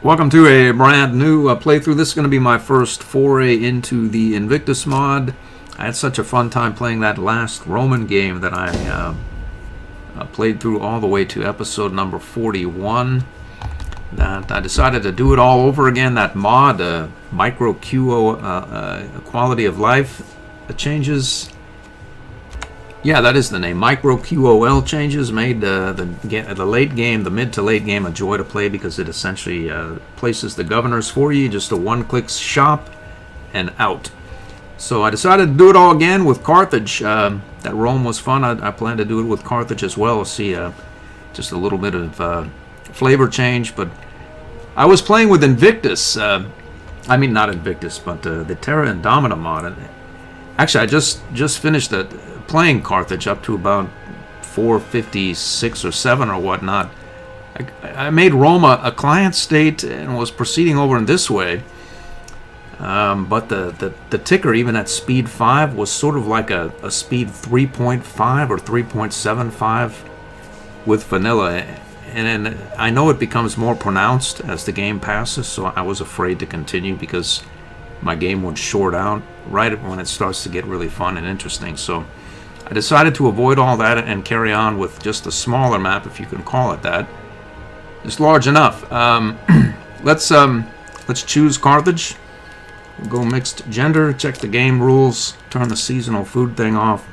Welcome to a brand new playthrough. This is going to be my first foray into the Invictus mod. I had such a fun time playing that last Roman game that I played through all the way to episode number 41. That I decided to do it all over again. That mod, micro QO quality of life changes. Yeah, that is the name. Micro QOL changes made the late game, the mid to late game, a joy to play because it essentially places the governors for you. Just a one-click shop and out. So I decided to do it all again with Carthage. That Rome was fun. I plan to do it with Carthage as well. See just a little bit of flavor change. But I was playing with Invictus. I mean, not Invictus, but the Terra Indomita mod. Actually, I just finished playing Carthage up to about 456 or 7 or whatnot. I made Rome a client state and was proceeding over in this way. But the ticker, even at speed 5, was sort of like a speed 3.5 or 3.75 with vanilla. And I know it becomes more pronounced as the game passes, so I was afraid to continue because my game would short out right when it starts to get really fun and interesting. So I decided to avoid all that and carry on with just a smaller map, if you can call it that. It's large enough. Let's choose Carthage. We'll go mixed gender, check the game rules, turn the seasonal food thing off.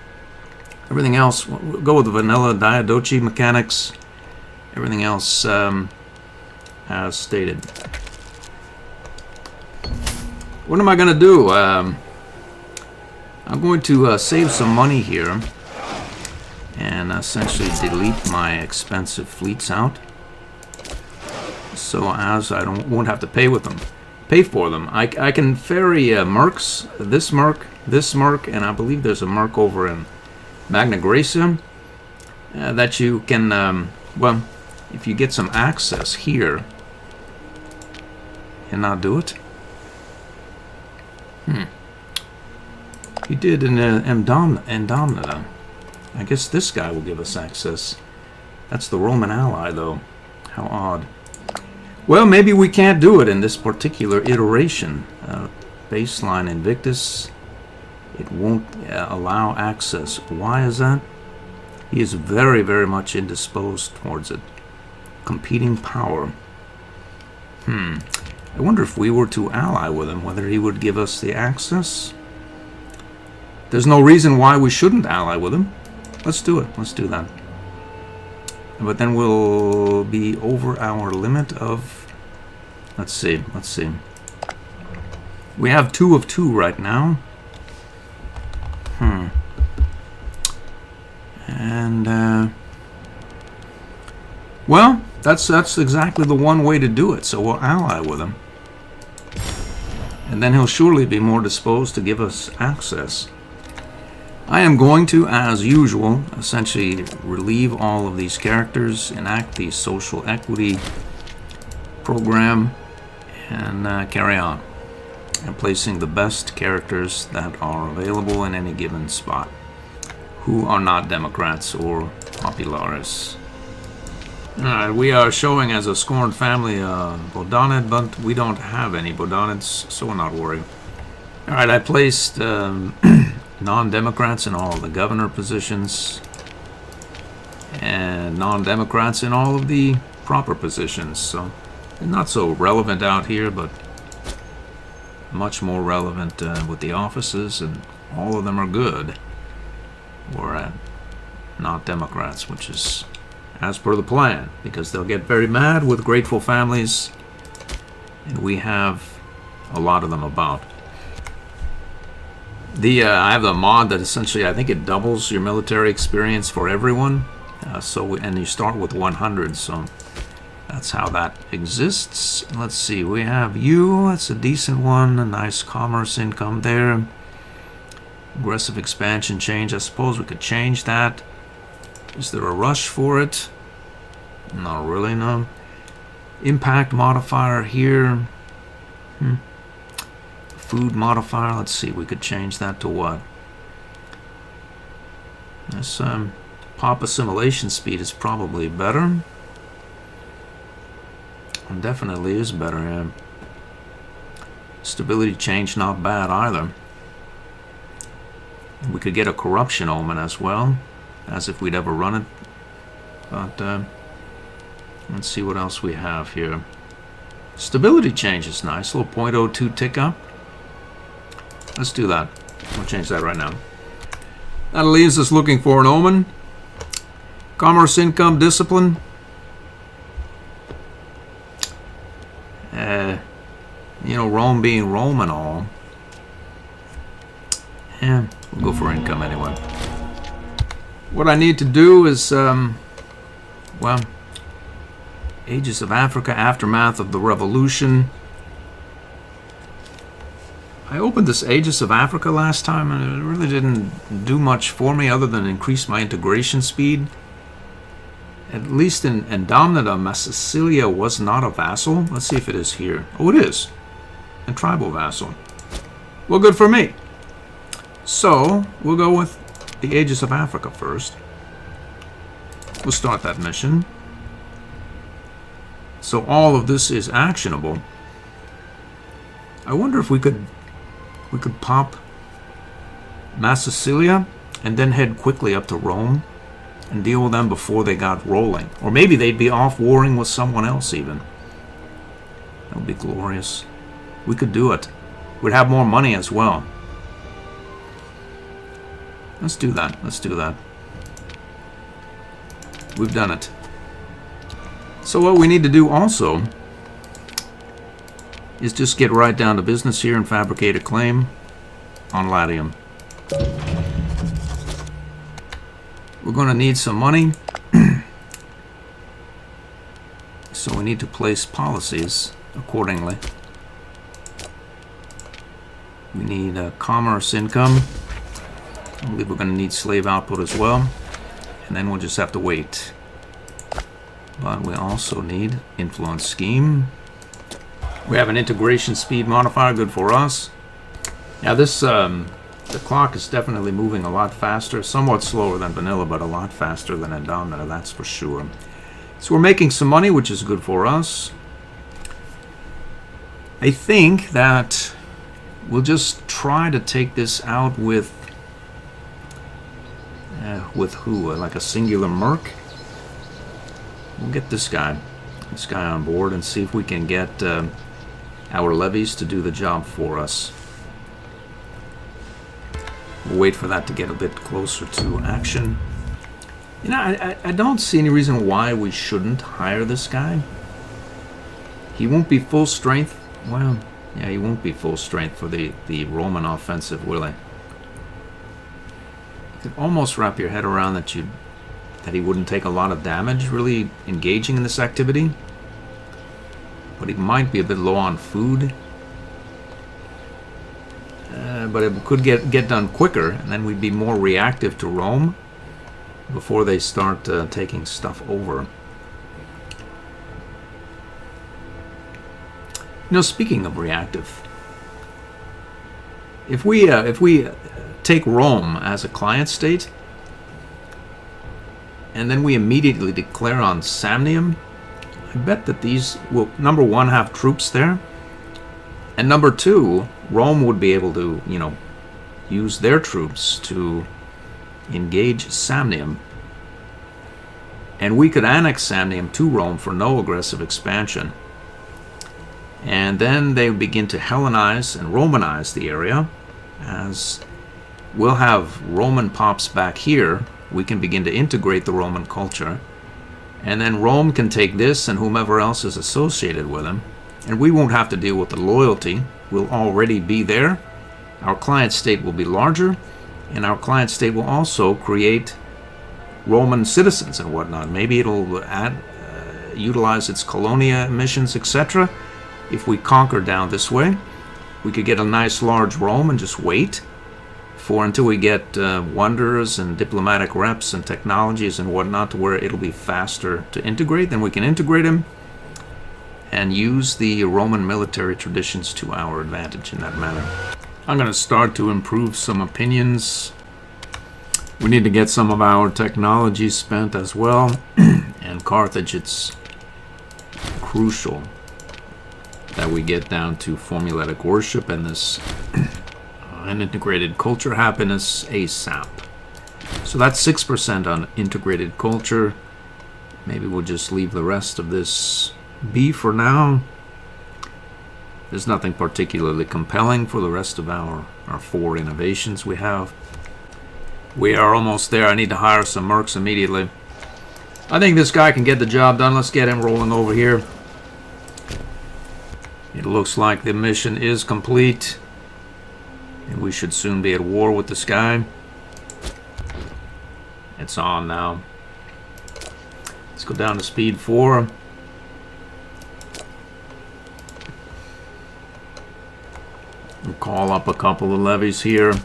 Everything else, we'll go with the vanilla Diadochi mechanics. Everything else as stated. What am I going to do? I'm going to save some money here and essentially delete my expensive fleets out, so as I won't have to pay for them. I can ferry mercs, this merc, and I believe there's a merc over in Magna Graecia that you can, well, if you get some access here, and not do it. He did in Indomita. I guess this guy will give us access. That's the Roman ally, though. How odd. Well, maybe we can't do it in this particular iteration. Baseline Invictus. It won't allow access. Why is that? He is very, very much indisposed towards it. Competing power. I wonder if we were to ally with him, whether he would give us the access. There's no reason why we shouldn't ally with him. Let's do it. Let's do that. But then we'll be over our limit of... Let's see. We have 2 of 2 right now. And, well, that's exactly the one way to do it. So we'll ally with him. And then he'll surely be more disposed to give us access. I am going to, as usual, essentially relieve all of these characters, enact the social equity program, and carry on. And placing the best characters that are available in any given spot, who are not Democrats or Populares. Alright, we are showing as a scorned family Bodonid, but we don't have any Bodonids, so we're not worried. Alright, I placed non-Democrats in all of the governor positions, and non-Democrats in all of the proper positions, so not so relevant out here, but much more relevant with the offices, and all of them are good. We're not Democrats, which is as per the plan, because they'll get very mad with grateful families, and we have a lot of them about. I have the mod that essentially, I think it doubles your military experience for everyone, and you start with 100, so that's how that exists. Let's see, we have you, that's a decent one, a nice commerce income there. Aggressive expansion change, I suppose we could change that. Is there a rush for it? Not really, no. Impact modifier here. Food modifier, let's see, we could change that to what? This pop assimilation speed is probably better. It definitely is better, yeah. Stability change, not bad either. We could get a corruption omen as well, as if we'd ever run it. But let's see what else we have here. Stability change is nice, a little 0.02 tick up. Let's do that. We'll change that right now. That leaves us looking for an omen. Commerce, income, discipline. You know, Rome being Rome and all. Yeah, we'll go for income anyway. What I need to do is, well, Ages of Africa, aftermath of the revolution. I opened this Ages of Africa last time and it really didn't do much for me other than increase my integration speed. At least in Indomnita, Massicilia was not a vassal. Let's see if it is here. Oh, it is. A tribal vassal. Well, good for me. So, we'll go with the Ages of Africa first. We'll start that mission. So all of this is actionable. I wonder if we could pop Massicilia and then head quickly up to Rome and deal with them before they got rolling. Or maybe they'd be off warring with someone else even. That would be glorious. We could do it. We'd have more money as well. Let's do that. Let's do that. We've done it. So what we need to do also is just get right down to business here and fabricate a claim on Latium. We're going to need some money. So we need to place policies accordingly. We need commerce income. I believe we're going to need slave output as well. And then we'll just have to wait. But we also need influence scheme. We have an integration speed modifier, good for us. Now this, the clock is definitely moving a lot faster. Somewhat slower than vanilla, but a lot faster than Indomnita, that's for sure. So we're making some money, which is good for us. I think that we'll just try to take this out with who? Like a singular merc? We'll get this guy on board and see if we can get our levies to do the job for us. We'll wait for that to get a bit closer to action. You know, I don't see any reason why we shouldn't hire this guy. He won't be full strength. Well, yeah, he won't be full strength for the Roman offensive, will he? You could almost wrap your head around that he wouldn't take a lot of damage really engaging in this activity. But he might be a bit low on food. But it could get done quicker, and then we'd be more reactive to Rome before they start taking stuff over. You know, speaking of reactive, if we take Rome as a client state, and then we immediately declare on Samnium, I bet that these will, number one, have troops there, and number two, Rome would be able to, you know, use their troops to engage Samnium. And we could annex Samnium to Rome for no aggressive expansion. And then they would begin to Hellenize and Romanize the area, as we'll have Roman pops back here. We can begin to integrate the Roman culture. And then Rome can take this and whomever else is associated with him. And we won't have to deal with the loyalty. We'll already be there. Our client state will be larger. And our client state will also create Roman citizens and whatnot. Maybe it'll utilize its colonia missions, etc. If we conquer down this way, we could get a nice large Rome and just wait until we get wonders and diplomatic reps and technologies and whatnot to where it'll be faster to integrate. Then we can integrate them and use the Roman military traditions to our advantage in that manner. I'm going to start to improve some opinions. We need to get some of our technology spent as well. And Carthage, it's crucial that we get down to formulatic worship and this unintegrated culture happiness ASAP. So that's 6% on integrated culture. Maybe we'll just leave the rest of this be for now. There's nothing particularly compelling for the rest of our 4 innovations we have. We are almost there. I need to hire some mercs immediately. I think this guy can get the job done. Let's get him rolling over here. It looks like the mission is complete. And we should soon be at war with this guy. It's on now. Let's go down to speed 4. We'll call up a couple of levies here.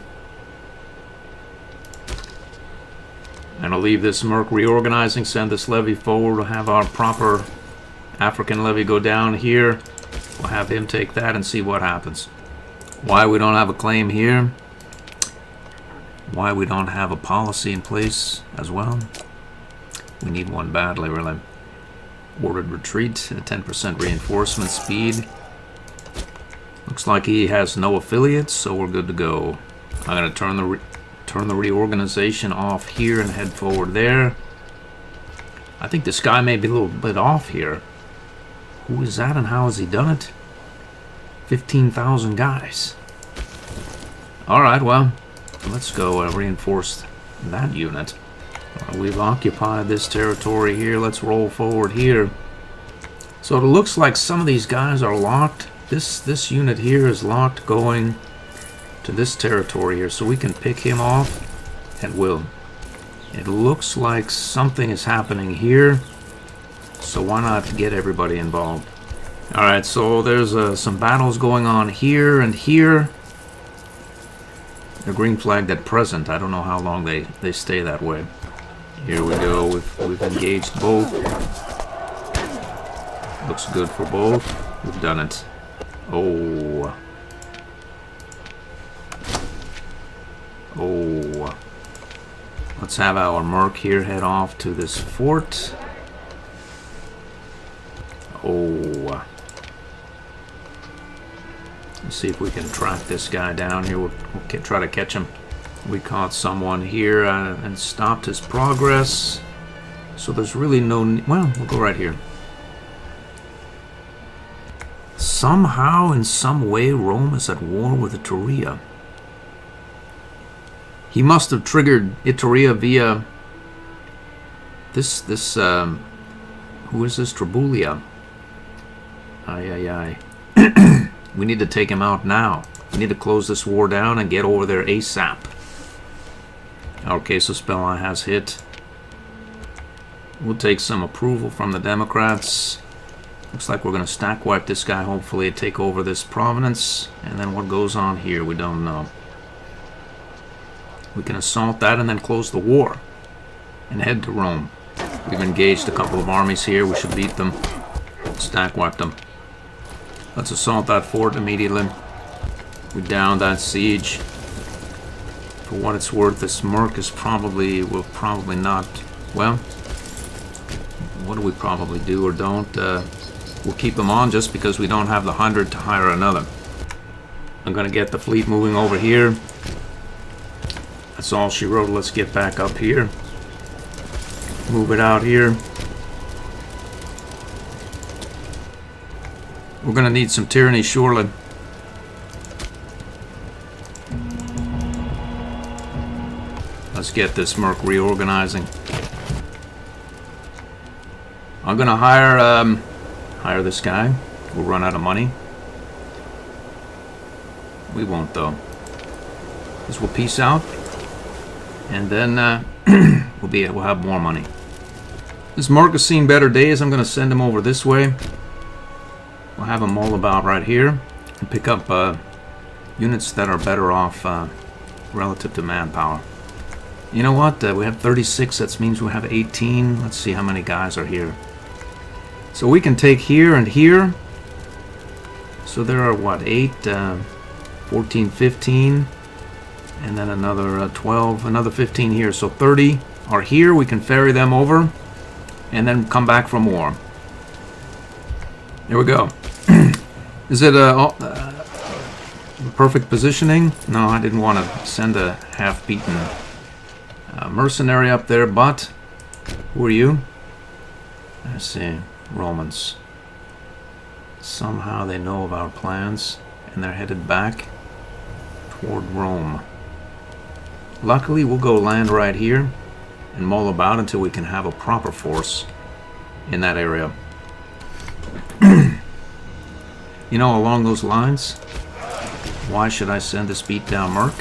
And I'll leave this merc reorganizing, send this levy forward. We'll have our proper African levy go down here. We'll have him take that and see what happens. Why we don't have a claim here. Why we don't have a policy in place as well. We need one badly, really. Ordered retreat, 10% reinforcement speed. Looks like he has no affiliates, so we're good to go. I'm going to turn the reorganization off here and head forward there. I think this guy may be a little bit off here. Who is that and how has he done it? 15,000 guys. Alright, well, let's go reinforce that unit. We've occupied this territory here. Let's roll forward here. So it looks like some of these guys are locked. This unit here is locked going to this territory here, so we can pick him off at will. It looks like something is happening here, so why not get everybody involved? Alright, so there's some battles going on here and here. They're green flagged at present. I don't know how long they stay that way. Here we go. We've engaged both. Looks good for both. We've done it. Oh. Oh. Let's have our merc here head off to this fort. Oh. Let's see if we can track this guy down here. We'll try to catch him. We caught someone here and stopped his progress. So there's really no... Well, we'll go right here. Somehow, in some way, Rome is at war with Iturea. He must have triggered Iturea via this who is this? Tribulia. Aye. We need to take him out now. We need to close this war down and get over there ASAP. Our Quesospella has hit. We'll take some approval from the Democrats. Looks like we're going to stack wipe this guy, hopefully take over this province. And then what goes on here, we don't know. We can assault that and then close the war. And head to Rome. We've engaged a couple of armies here. We should beat them. Stack wipe them. Let's assault that fort immediately. We down that siege. For what it's worth, this merc is will probably not... Well, what do we probably do or don't? We'll keep them on just because we don't have the 100 to hire another. I'm going to get the fleet moving over here. That's all she wrote. Let's get back up here. Move it out here. We're going to need some tyranny, surely. Let's get this merc reorganizing. I'm going to hire this guy. We'll run out of money. We won't, though. This will peace out. And then we'll have more money. This merc has seen better days. I'm going to send him over this way. We'll have them all about right here and pick up units that are better off relative to manpower. You know what? We have 36. That means we have 18. Let's see how many guys are here. So we can take here and here. So there are what? 8, 14, 15. And then another 12, another 15 here. So 30 are here. We can ferry them over and then come back for more. There we go. Is it perfect positioning? No, I didn't want to send a half-beaten mercenary up there, but who are you? Let's see. Romans. Somehow they know of our plans, and they're headed back toward Rome. Luckily, we'll go land right here and mull about until we can have a proper force in that area. You know, along those lines, why should I send this beat down Merc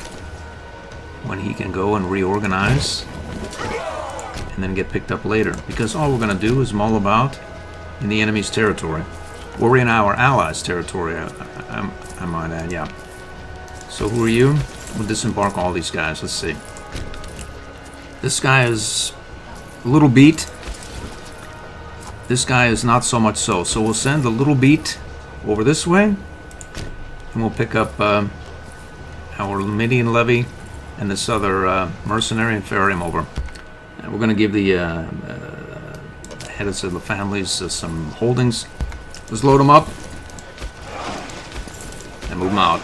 when he can go and reorganize and then get picked up later? Because all we're going to do is mull about in the enemy's territory. We're in our allies' territory, I might add, yeah. So who are you? We'll disembark all these guys. Let's see. This guy is a little beat. This guy is not so much so. So we'll send the little beat over this way, and we'll pick up our Median levy and this other mercenary and ferry him over. And we're going to give the heads of the families some holdings. Let's load them up and move them out.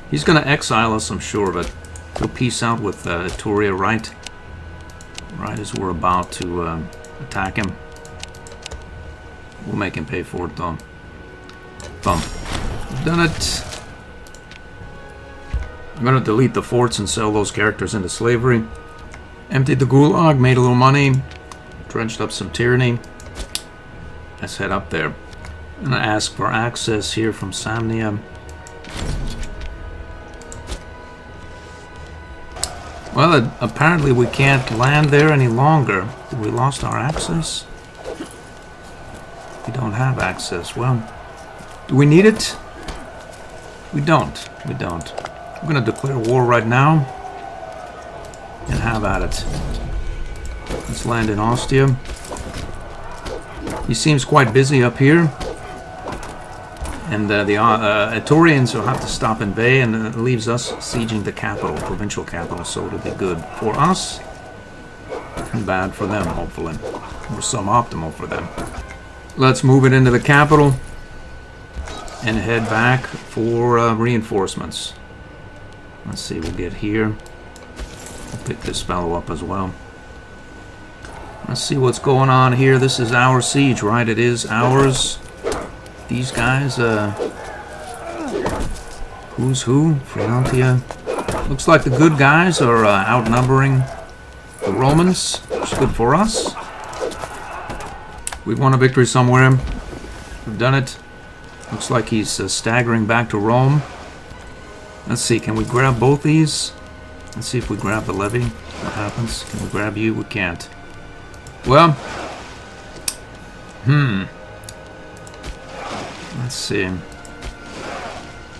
He's going to exile us, I'm sure, but he'll peace out with Etruria right as we're about to attack him. We'll make him pay for it, though. Boom. We've done it. I'm going to delete the forts and sell those characters into slavery. Emptied the gulag, made a little money, drenched up some tyranny. Let's head up there. I'm going to ask for access here from Samnia. Well, apparently we can't land there any longer. We lost our access? We don't have access. Well, do we need it? We don't. We don't. I'm going to declare war right now and have at it. Let's land in Ostia. He seems quite busy up here. And the Etrurians will have to stop in Bay, and it leaves us sieging the capital, provincial capital, so it'll be good for us and bad for them, hopefully. Or suboptimal for them. Let's move it into the capital and head back for reinforcements. Let's see, we'll get here. We'll pick this fellow up as well. Let's see what's going on here. This is our siege, right? It is ours. These guys, who's who? Freontia. Looks like the good guys are outnumbering the Romans, which is good for us. We've won a victory somewhere. We've done it. Looks like he's staggering back to Rome. Let's see, can we grab both these? Let's see if we grab the levy. What happens? Can we grab you? We can't. Well, let's see.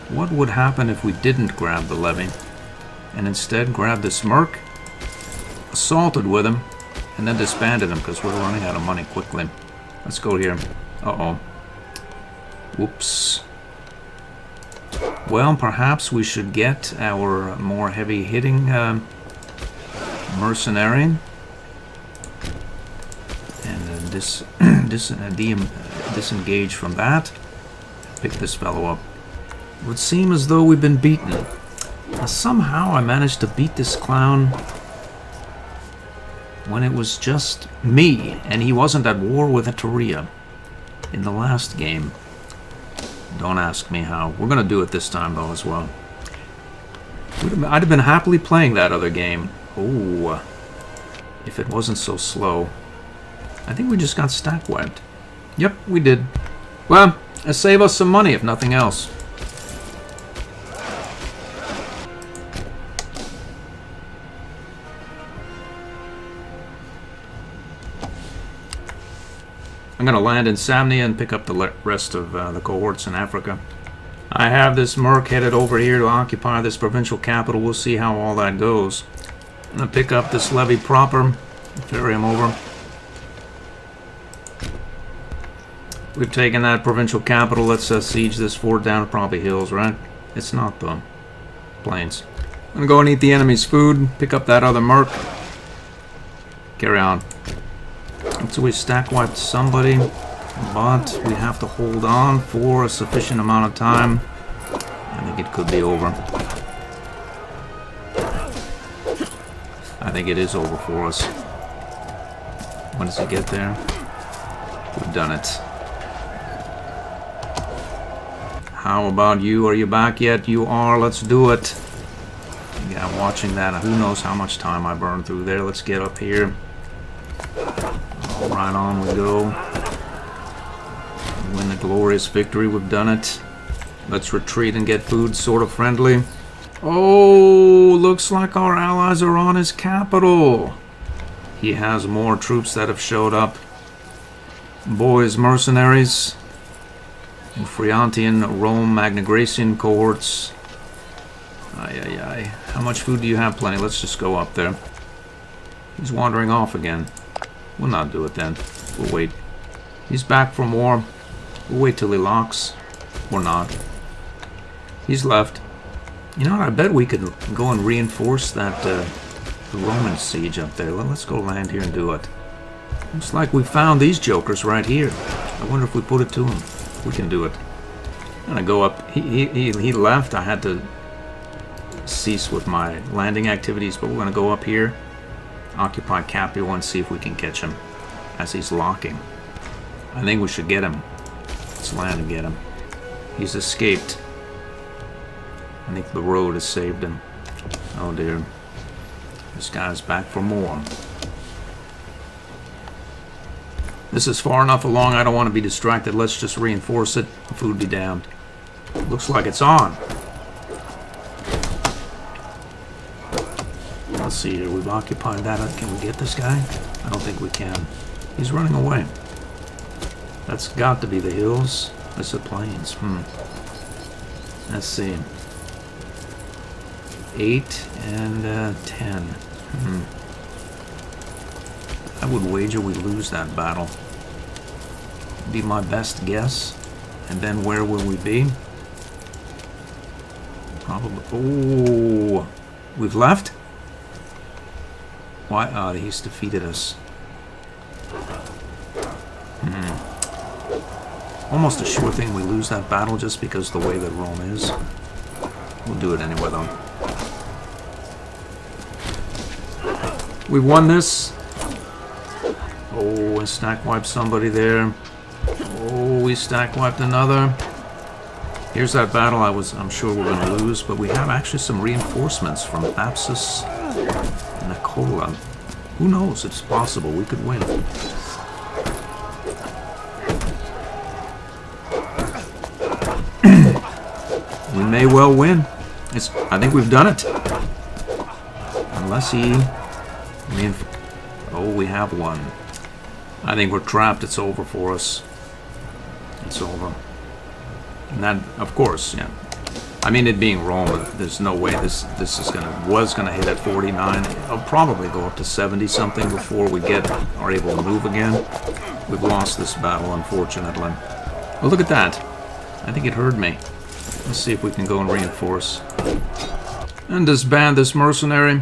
What would happen if we didn't grab the levy and instead grabbed this merc, assaulted with him, and then disbanded him because we're running out of money quickly. Let's go here. Uh-oh. Whoops. Well, perhaps we should get our more heavy-hitting mercenary and disengage from that. Pick this fellow up. It would seem as though we've been beaten. Somehow I managed to beat this clown when it was just me, and he wasn't at war with Etruria in the last game. Don't ask me how. We're going to do it this time, though, as well. I'd have been happily playing that other game. Oh, if it wasn't so slow. I think we just got stack wiped. Yep, we did. Well, save us some money, if nothing else. I'm going to land in Samnia and pick up the rest of the cohorts in Africa. I have this merc headed over here to occupy this provincial capital. We'll see how all that goes. I'm going to pick up this levy proper, ferry him over. We've taken that provincial capital. Let's siege this fort down. Probably hills, right? It's not, though. Plains. I'm going to go and eat the enemy's food, pick up that other merc. Carry on. So we stack wiped somebody, but we have to hold on for a sufficient amount of time. I think it could be over. I think it is over for us. When does it get there? We've done it. How about you? Are you back yet? You are. Let's do it. Yeah, I'm watching that. Who knows how much time I burned through there. Let's get up here. All right, on we go. Win the glorious victory. We've done it. Let's retreat and get food sort of friendly. Oh, looks like our allies are on his capital. He has more troops that have showed up. Boys, mercenaries. Friantian, Rome, Magna Graecian cohorts. Ay. How much food do you have? Plenty. Let's just go up there. He's wandering off again. We'll not do it then. We'll wait. He's back for more. We'll wait till he locks. Or not. He's left. You know what? I bet we could go and reinforce that the Roman siege up there. Let's go land here and do it. Looks like we found these jokers right here. I wonder if we put it to him. We can do it. I'm gonna go up. He left. I had to cease with my landing activities, but we're gonna go up here, occupy Capua, and see if we can catch him as he's locking. I think we should get him. Let's land and get him. He's escaped. I think the road has saved him. Oh dear. This guy's back for more. This is far enough along, I don't want to be distracted. Let's just reinforce it. Food be damned. Looks like it's on. Let's see here. We've occupied that. Can we get this guy? I don't think we can. He's running away. That's got to be the hills. It's the plains. Let's see. 8 and 10. I would wager we lose that battle. Be my best guess. And then where will we be? Probably. Oh, we've left? Why? He's defeated us. Almost a sure thing we lose that battle just because the way that Rome is. We'll do it anyway, though. We won this. Oh, and stack wiped somebody there. Oh, we stack wiped another. Here's that battle I'm sure we're going to lose, but we have actually some reinforcements from Thapsus and Nicola. Who knows? It's possible we could win. We may well win. I think we've done it. Unless he... Oh, we have won. I think we're trapped. It's over for us. It's over. And that, of course, yeah. I mean, it being Rome, there's no way this is was gonna hit at 49. It'll probably go up to 70 something before we are able to move again. We've lost this battle, unfortunately. Well, look at that. I think it heard me. Let's see if we can go and reinforce. And disband this mercenary.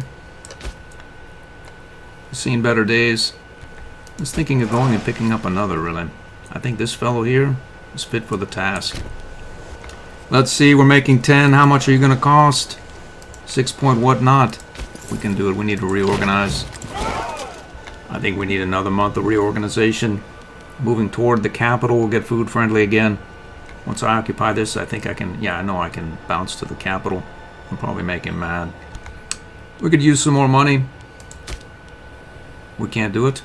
I've seen better days. I was thinking of going and picking up another, really. I think this fellow here is fit for the task. Let's see, we're making 10. How much are you going to cost? 6 point what not? We can do it. We need to reorganize. I think we need another month of reorganization. Moving toward the capital, we'll get food friendly again. Once I occupy this, I think I can... Yeah, I know I can bounce to the capital. I'll probably make him mad. We could use some more money. We can't do it.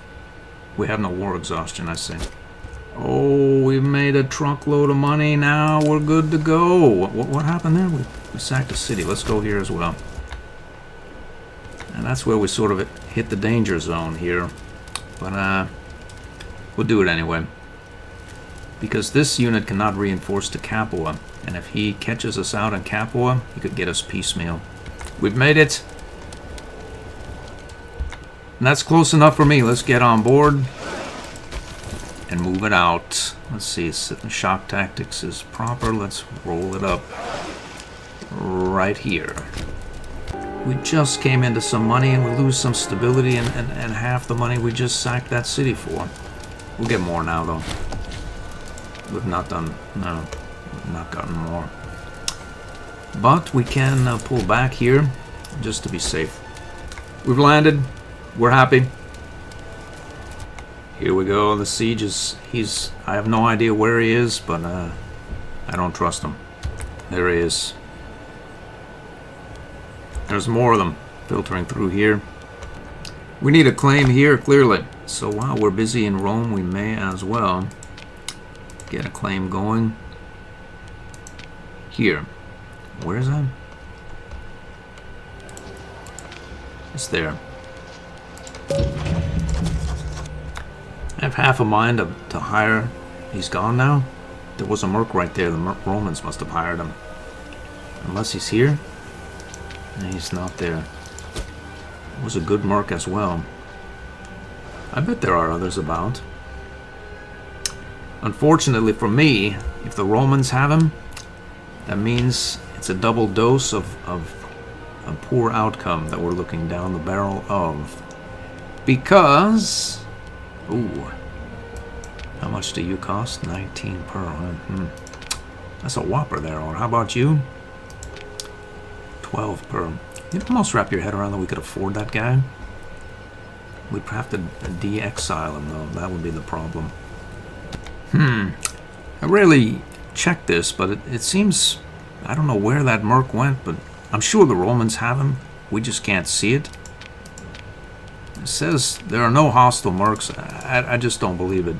We have no war exhaustion, I say. Oh, we've made a truckload of money now. We're good to go. What happened there? We sacked a city. Let's go here as well. And that's where we sort of hit the danger zone here. But we'll do it anyway. Because this unit cannot reinforce to Capua. And if he catches us out in Capua, he could get us piecemeal. We've made it. And that's close enough for me. Let's get on board and move it out. Let's see, shock tactics is proper. Let's roll it up right here. We just came into some money and we lose some stability and half the money we just sacked that city for. We'll get more now, though. We've not done... No, we've not gotten more. But we can pull back here, just to be safe. We've landed. We're happy. Here we go. The siege is... I have no idea where he is, but I don't trust him. There he is. There's more of them filtering through here. We need a claim here, clearly. So while we're busy in Rome, we may as well get a claim going. Here. Where is that? It's there. I have half a mind to hire. He's gone now. There was a merc right there. The Romans must have hired him. Unless he's here. And he's not there. It was a good merc as well. I bet there are others about. Unfortunately for me, if the Romans have him, that means it's a double dose of a poor outcome that we're looking down the barrel of. Because... Ooh. How much do you cost? 19 per. That's a whopper there. Or how about you? 12 per. You'd almost wrap your head around that we could afford that guy. We'd have to de-exile him, though. That would be the problem. I rarely check this, but it seems... I don't know where that merc went, but I'm sure the Romans have him. We just can't see it. It says there are no hostile mercs. I just don't believe it.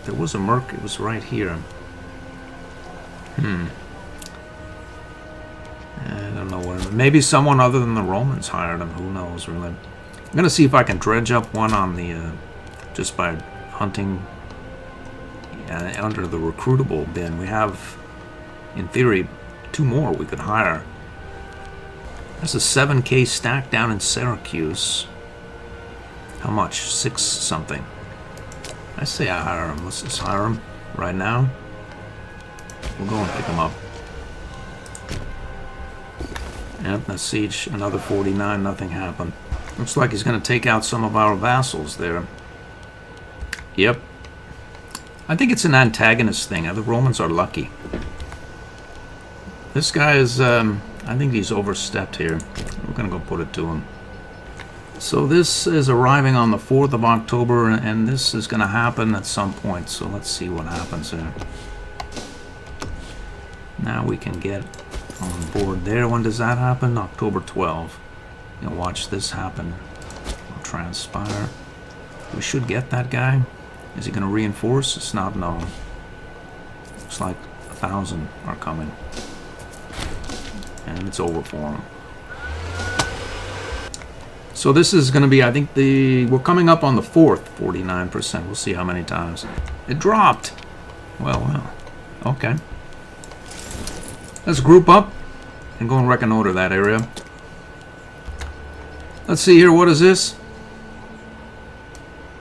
There was a merc. It was right here. I don't know where. Maybe someone other than the Romans hired him. Who knows, really. I'm going to see if I can dredge up one on the... just by hunting under the recruitable bin. We have, in theory, 2 more we could hire. There's a 7k stack down in Syracuse. How much? 6 something. I say I hire him. Let's just hire him right now. We'll go and pick him up. Yep, that siege, another 49, nothing happened. Looks like he's going to take out some of our vassals there. Yep. I think it's an antagonist thing. The Romans are lucky. This guy is, I think he's overstepped here. We're going to go put it to him. So this is arriving on the 4th of October, and this is going to happen at some point. So let's see what happens here. Now we can get on board there. When does that happen? October 12th. You'll watch this happen. It'll transpire. We should get that guy. Is he going to reinforce? It's not known. Looks like 1,000 are coming. And it's over for him. So this is going to be, I think, we're coming up on the 4th, 49%. We'll see how many times. It dropped. Well. Okay. Let's group up and go and reconnoiter that area. Let's see here. What is this?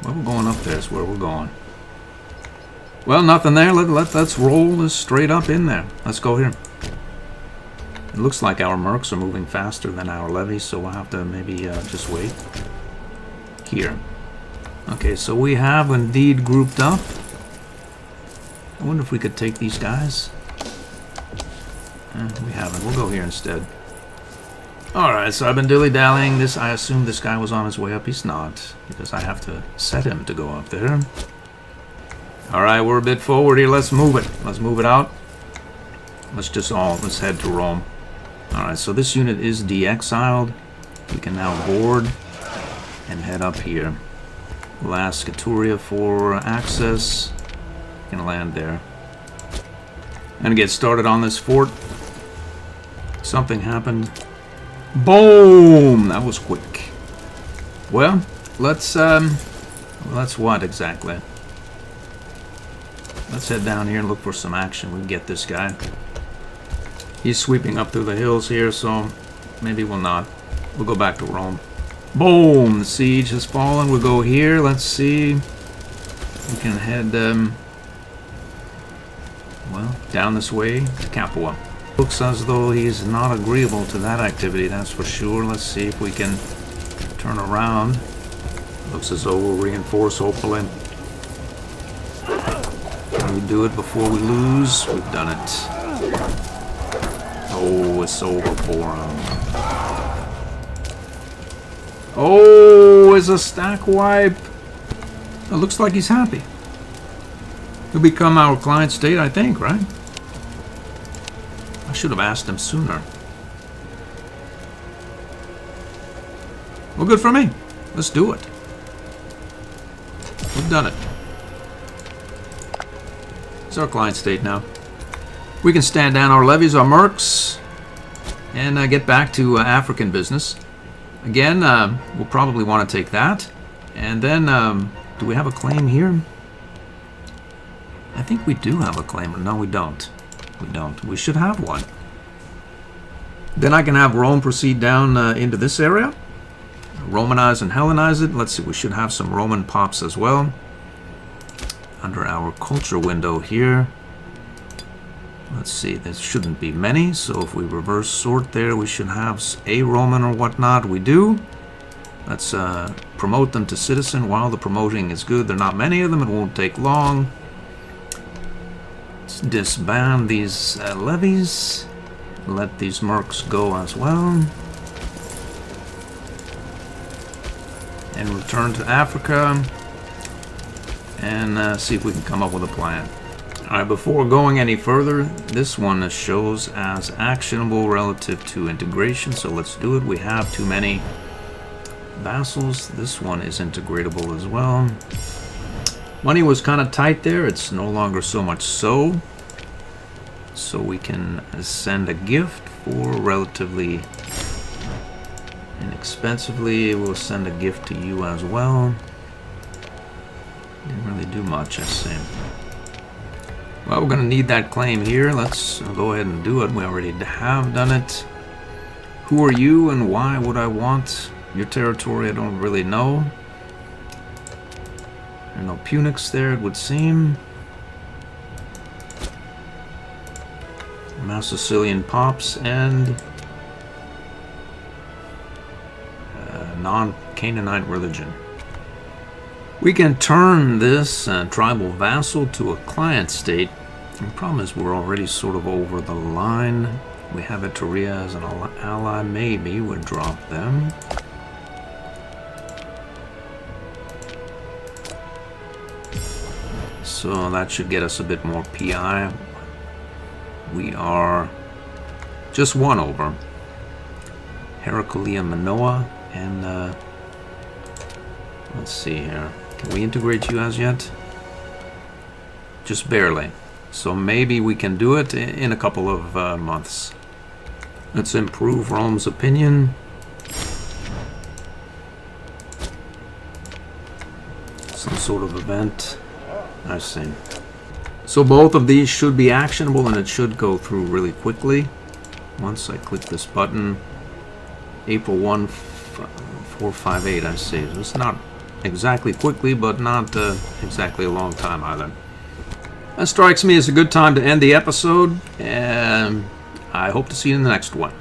Well, we're going up there is where we're going. Well, nothing there. Let's roll this straight up in there. Let's go here. It looks like our mercs are moving faster than our levies, so we'll have to maybe just wait. Here. Okay, so we have indeed grouped up. I wonder if we could take these guys. We haven't. We'll go here instead. Alright, so I've been dilly-dallying. This, I assume this guy was on his way up. He's not, because I have to set him to go up there. Alright, we're a bit forward here. Let's move it. Let's move it out. Let's head to Rome. Alright, so this unit is de-exiled. We can now board and head up here. We'll ask Etruria for access. We can land there. I'm gonna get started on this fort. Something happened. Boom! That was quick. Well, let's what exactly? Let's head down here and look for some action. We can get this guy. He's sweeping up through the hills here, so maybe we'll not. We'll go back to Rome. Boom! The siege has fallen. We'll go here. Let's see. We can head, well, down this way to Capua. Looks as though he's not agreeable to that activity, that's for sure. Let's see if we can turn around. Looks as though we'll reinforce, hopefully. Can we do it before we lose? We've done it. Oh, it's over for him. Oh, it's a stack wipe. It looks like he's happy. He'll become our client state, I think, right? I should have asked him sooner. Well, good for me. Let's do it. We've done it. It's our client state now. We can stand down our levies, our mercs, and get back to African business. Again, we'll probably want to take that. And then, do we have a claim here? I think we do have a claim. No, we don't. We don't. We should have one. Then I can have Rome proceed down into this area. Romanize and Hellenize it. Let's see, we should have some Roman pops as well. Under our culture window here. Let's see, there shouldn't be many, so if we reverse sort there, we should have a Roman or whatnot. We do. Let's promote them to citizen. While the promoting is good, there are not many of them. It won't take long. Let's disband these levies. Let these mercs go as well. And return to Africa. And see if we can come up with a plan. Alright, before going any further, this one shows as actionable relative to integration, so let's do it. We have too many vassals. This one is integratable as well. Money was kind of tight there. It's no longer so much so. So we can send a gift for relatively inexpensively. We'll send a gift to you as well. Didn't really do much, I see. Well, we're going to need that claim here. Let's go ahead and do it. We already have done it. Who are you and why would I want your territory? I don't really know. There are no Punics there, it would seem. Mass Sicilian pops and non-Canaanite religion. We can turn this tribal vassal to a client state. The problem is we're already sort of over the line. We have Eteria as an ally. Maybe we'll drop them. So that should get us a bit more PI. We are just one over. Heraclea Manoa and let's see here. Can we integrate you as yet? Just barely. So maybe we can do it in a couple of months. Let's improve Rome's opinion. Some sort of event. I see. So both of these should be actionable and it should go through really quickly. Once I click this button. April 1, 458, I see. So it's not exactly quickly, but not exactly a long time either. That strikes me as a good time to end the episode, and I hope to see you in the next one.